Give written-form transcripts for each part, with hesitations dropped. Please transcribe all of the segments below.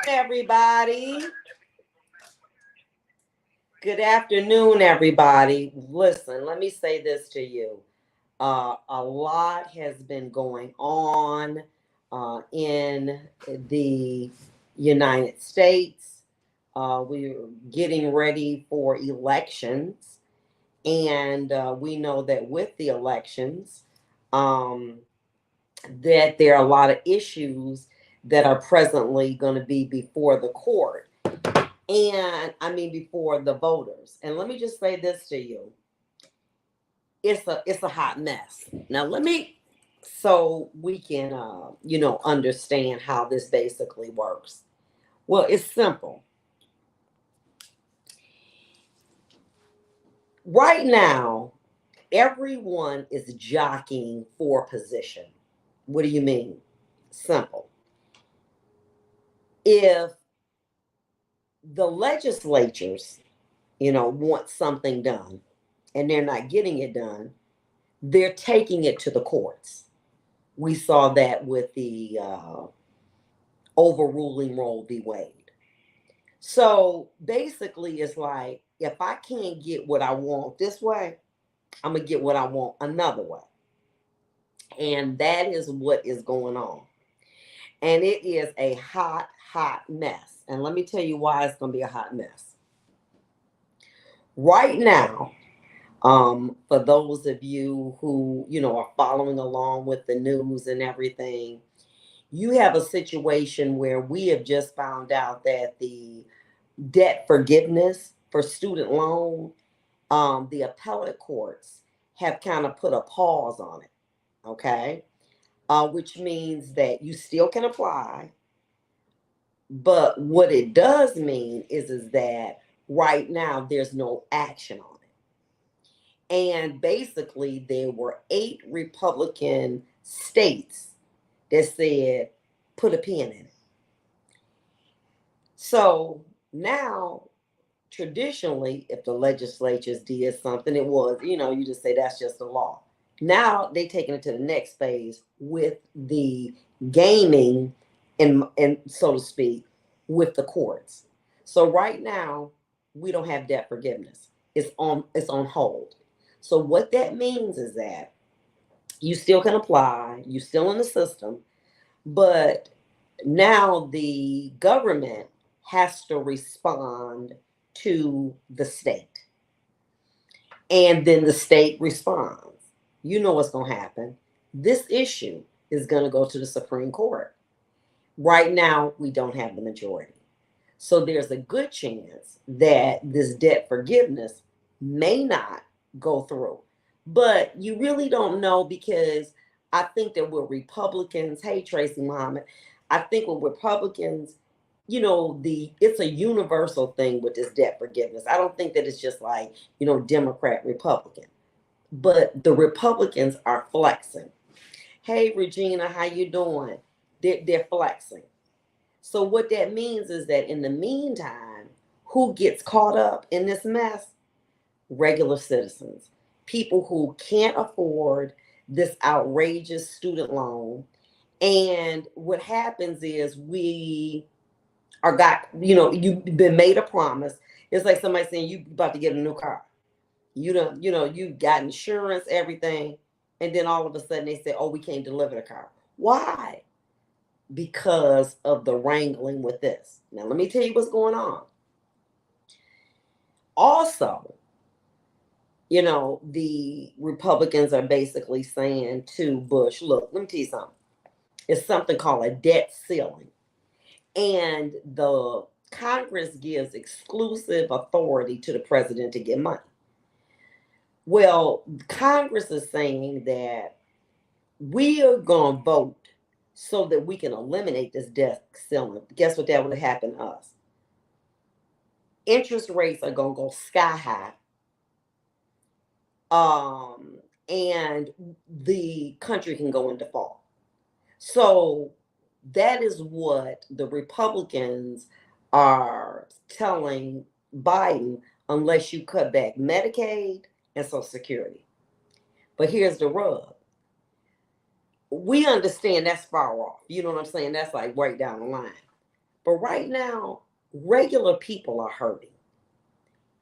Everybody. Good afternoon, everybody. Listen, let me say this to you. A lot has been going on in the United States. We're getting ready for elections, and we know that with the elections, um, that there are a lot of issues that are presently going to be before the court and I mean before the voters. And let me just say this to you. It's a hot mess. Now let me so we can understand how this basically works. Well, it's simple. Right now, everyone is jockeying for position. What do you mean? Simple. If the legislatures, want something done and they're not getting it done, they're taking it to the courts. We saw that with the overruling Roe v. Wade. So basically, it's like if I can't get what I want this way, I'm going to get what I want another way. And that is what is going on. And it is a hot, hot mess. And let me tell you why it's going to be a hot mess. Right now, for those of you who, are following along with the news and everything, you have a situation where we have just found out that the debt forgiveness for student loan, the appellate courts have kind of put a pause on it, okay? Which means that you still can apply, but what it does mean is that right now there's no action on it. And basically, there were 8 Republican states that said, put a pin in it. So now, traditionally, if the legislatures did something, it was, you just say that's just the law. Now they taking it to the next phase with the gaming and so to speak with the courts. So right now we don't have debt forgiveness. It's on hold. So what that means is that you still can apply, you still in the system, but now the government has to respond to the state. And then the state responds. You know what's going to happen. This issue is going to go to the Supreme Court. Right now, we don't have the majority. So there's a good chance that this debt forgiveness may not go through. But you really don't know because I think that we're Republicans. Hey, Tracy Muhammad. I think with Republicans, it's a universal thing with this debt forgiveness. I don't think that it's just like, Democrat, Republican. But the Republicans are flexing. Hey, Regina, how you doing? They're flexing. So what that means is that in the meantime, who gets caught up in this mess? Regular citizens, people who can't afford this outrageous student loan. And what happens is we are got, you've been made a promise. It's like somebody saying you about to get a new car. You got insurance, everything, and then all of a sudden they say, oh, we can't deliver the car. Why? Because of the wrangling with this. Now, let me tell you what's going on. Also, the Republicans are basically saying to Bush, look, let me tell you something. It's something called a debt ceiling. And the Congress gives exclusive authority to the president to get money. Well, Congress is saying that we are going to vote so that we can eliminate this debt ceiling. Guess what that would happen to us? Interest rates are going to go sky high. And the country can go in default. So that is what the Republicans are telling Biden, unless you cut back Medicaid and Social Security. But here's the rub. We understand that's far off. You know what I'm saying? That's like right down the line. But right now, regular people are hurting.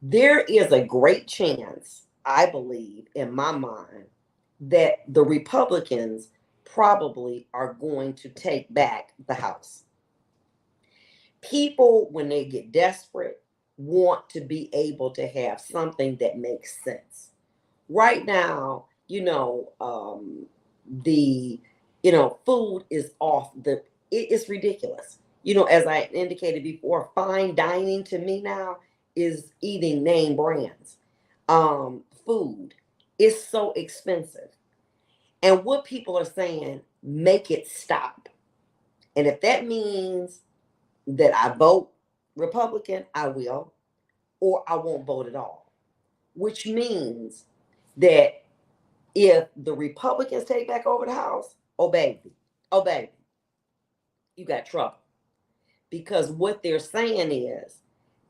There is a great chance, I believe, in my mind, that the Republicans probably are going to take back the House. People, when they get desperate, want to be able to have something that makes sense. Right now, the food is off the. It's ridiculous. As I indicated before, fine dining to me now is eating name brands. Food is so expensive, and what people are saying, make it stop. And if that means that I vote Republican, I will, or I won't vote at all. Which means that if the Republicans take back over the House, oh baby, oh baby, you got trouble. Because what they're saying is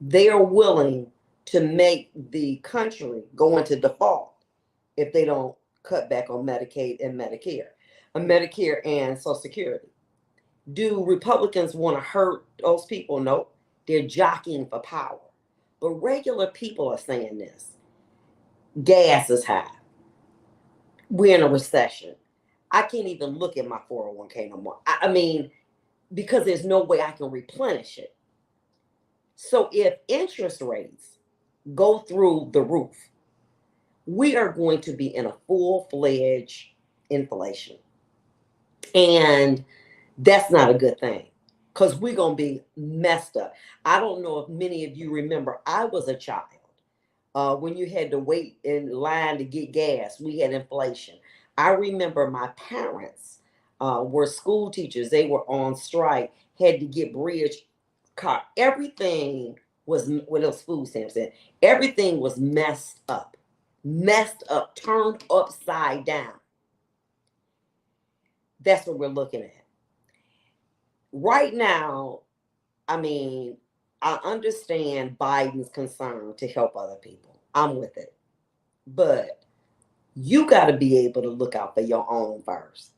they're willing to make the country go into default if they don't cut back on Medicaid and Medicare and Social Security. Do Republicans want to hurt those people? Nope. They're jockeying for power. But regular people are saying this. Gas is high. We're in a recession. I can't even look at my 401k no more. I mean, because there's no way I can replenish it. So if interest rates go through the roof, we are going to be in a full-fledged inflation. And that's not a good thing because we're going to be messed up. I don't know if many of you remember, I was a child. When you had to wait in line to get gas, we had inflation. I remember my parents were school teachers. They were on strike, had to get bridge car. Everything was, what else food stamps in? Everything was messed up, turned upside down. That's what we're looking at. Right now, I mean, I understand Biden's concern to help other people. I'm with it. But you got to be able to look out for your own first.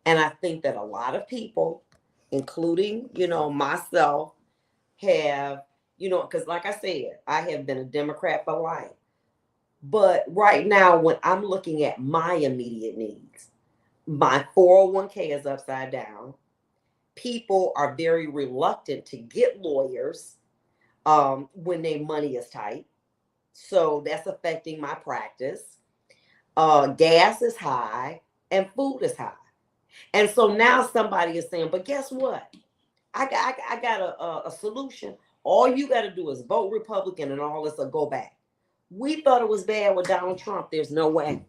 And I think that a lot of people, including, myself, have, because like I said, I have been a Democrat for life. But right now, when I'm looking at my immediate needs, my 401k is upside down. People are very reluctant to get lawyers when their money is tight. So that's affecting my practice. Gas is high and food is high. And so now somebody is saying, but guess what? I got a solution. All you got to do is vote Republican and all this will go back. We thought it was bad with Donald Trump. There's no way.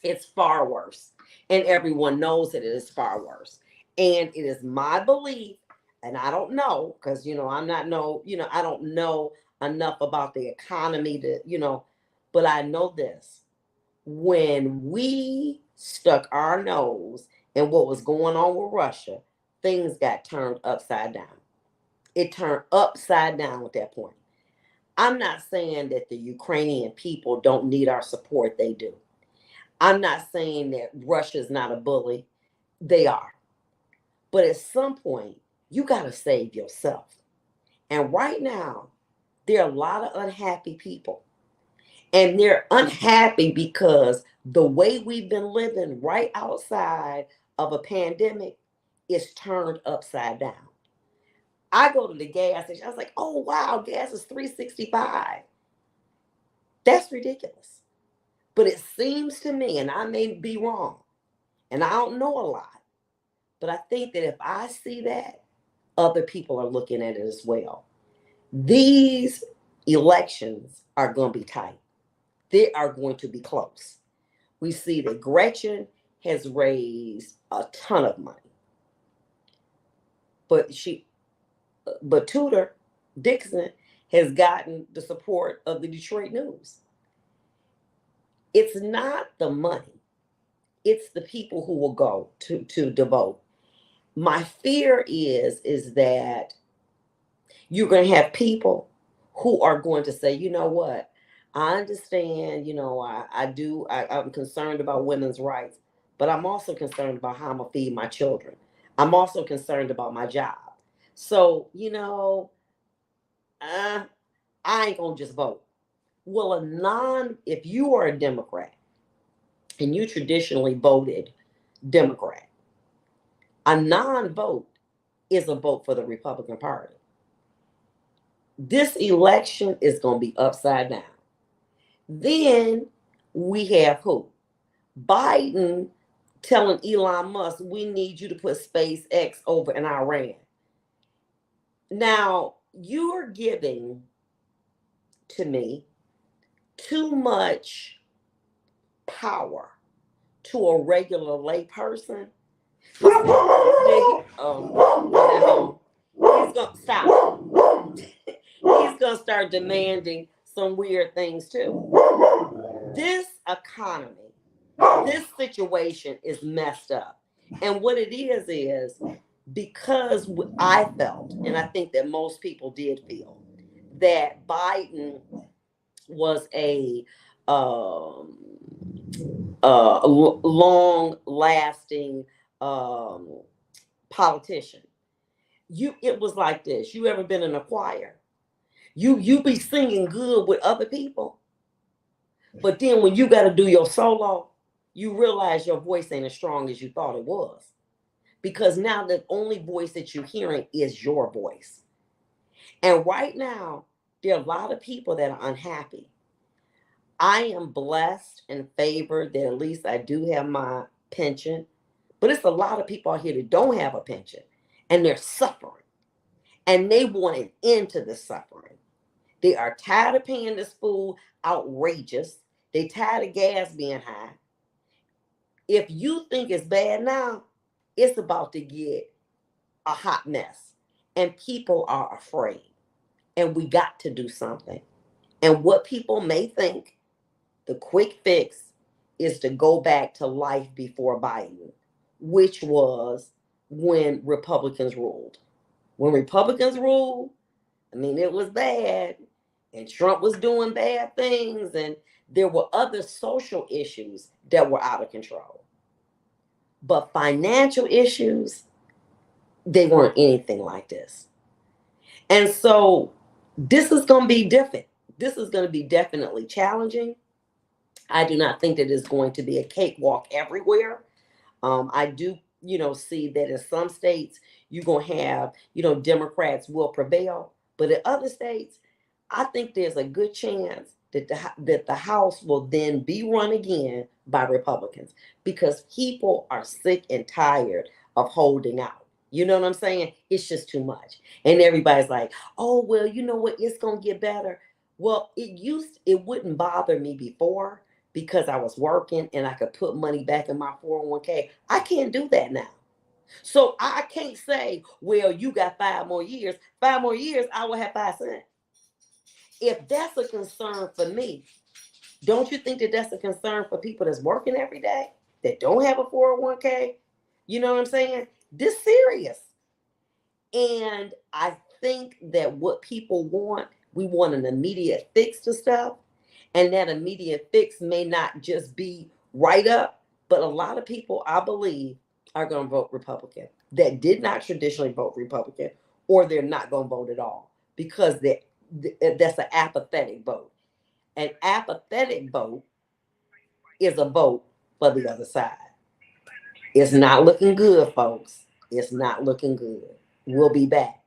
It's far worse. And everyone knows that it is far worse. And it is my belief, and I don't know, because, I'm not I don't know enough about the economy to, but I know this. When we stuck our nose in what was going on with Russia, things got turned upside down. It turned upside down at that point. I'm not saying that the Ukrainian people don't need our support. They do. I'm not saying that Russia's not a bully. They are. But at some point, you got to save yourself. And right now, there are a lot of unhappy people. And they're unhappy because the way we've been living right outside of a pandemic is turned upside down. I go to the gas station. I was like, oh, wow, gas is $3.65. That's ridiculous. But it seems to me, and I may be wrong, and I don't know a lot, but I think that if I see that, other people are looking at it as well. These elections are going to be tight. They are going to be close. We see that Gretchen has raised a ton of money. But Tudor Dixon has gotten the support of the Detroit News. It's not the money. It's the people who will go to vote. My fear is that you're going to have people who are going to say, you know what? I understand, I'm concerned about women's rights, but I'm also concerned about how I'm going to feed my children. I'm also concerned about my job. So, I ain't gonna just vote. Well, if you are a Democrat and you traditionally voted Democrat, a non-vote is a vote for the Republican Party. This election is gonna be upside down. Then we have who? Biden telling Elon Musk, we need you to put SpaceX over in Iran. Now, you're giving to me too much power to a regular layperson. He's gonna stop. He's gonna start demanding some weird things too. This economy, this situation is messed up. And what it is because I felt, and I think that most people did feel, that Biden was a long lasting politician. It was like this. You ever been in a choir? You be singing good with other people, but then when you got to do your solo, you realize your voice ain't as strong as you thought it was, because now the only voice that you're hearing is your voice. And right now, there are a lot of people that are unhappy. I am blessed and favored that at least I do have my pension, but it's a lot of people out here that don't have a pension and they're suffering, and they want an end to the suffering. They are tired of paying this food outrageous. They tired of gas being high. If you think it's bad now, it's about to get a hot mess, and people are afraid, and we got to do something. And what people may think the quick fix is to go back to life before Biden, which was when Republicans ruled. When Republicans ruled, it was bad, and Trump was doing bad things, and there were other social issues that were out of control. But financial issues, they weren't anything like this. And so this is going to be different. This is going to be definitely challenging. I do not think that it's going to be a cakewalk everywhere. I do, see that in some states you're going to have, Democrats will prevail. But in other states, I think there's a good chance that the House will then be run again by Republicans, because people are sick and tired of holding out. You know what I'm saying? It's just too much. And everybody's like, oh, well, you know what? It's going to get better. Well, it wouldn't bother me before, because I was working and I could put money back in my 401k. I can't do that now. So I can't say, well, you got 5 more years. 5 more years, I will have 5 cents. If that's a concern for me, don't you think that that's a concern for people that's working every day, that don't have a 401k? You know what I'm saying? This serious. And I think that what people want, we want an immediate fix to stuff. And that immediate fix may not just be right up, but a lot of people, I believe, are going to vote Republican that did not traditionally vote Republican, or they're not going to vote at all, because that's an apathetic vote. An apathetic vote is a vote for the other side. It's not looking good, folks. It's not looking good. We'll be back.